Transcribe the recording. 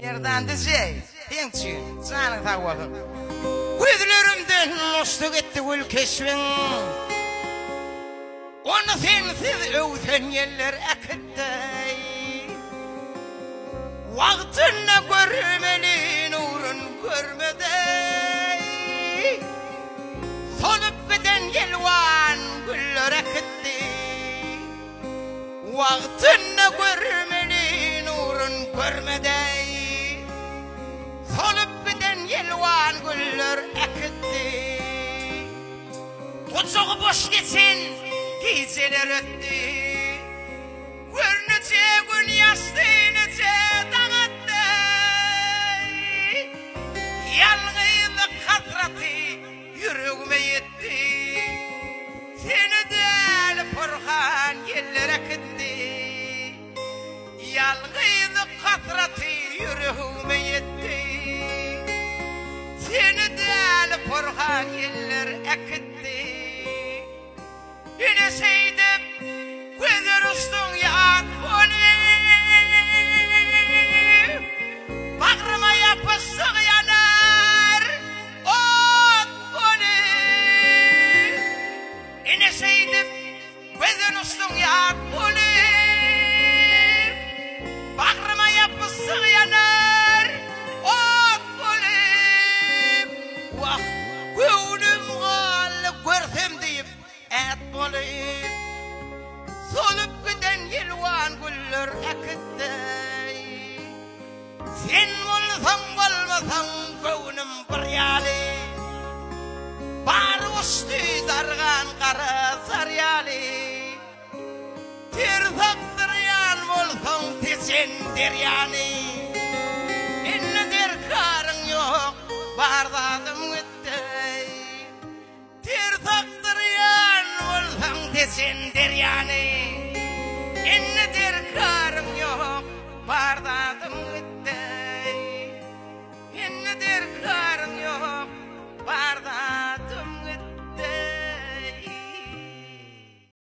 Nereden diyeceğiz? Yençin, canı tavakın. Gözlerimden nostuk etti gül keşfin. Onu sensiz öğüten yerler akittey. Vaktine görmeli nurun görmedey. Solup giden yelvan güller akitti. Vaktine görmeli nurun görmedey. Solup giden yelvan güller akitti. Tutsuğu boş geçsin geceler öttü. Görünece gün yastığınıca dağıttı. Yalnızlık hasreti yüreğime yetti. Seni del porhan yerlere gitti. Yalnızlık hasreti yüreğime yetti. Seni del porhan yerlere gitti. Yine seydim gözler üstün yak olayım. Bağrıma yapıştık yanar ot olayım. Yine seydim gözler üstün yak olayım. Bağrıma yapıştık yanar ot olayım. Vah gönlüm ağlı görsem deyip et olayım. Solup giden yelvan güller akittey. Sen olsan olmasan gönlüm bir yali. Bar üstü dargan kara saryali. Terzakdıryan olsan tesen deryani. Enne derkarın yok bardadım gittey. Terzakdıryan olsan tesen deryani. Enne derkarın yok bardadım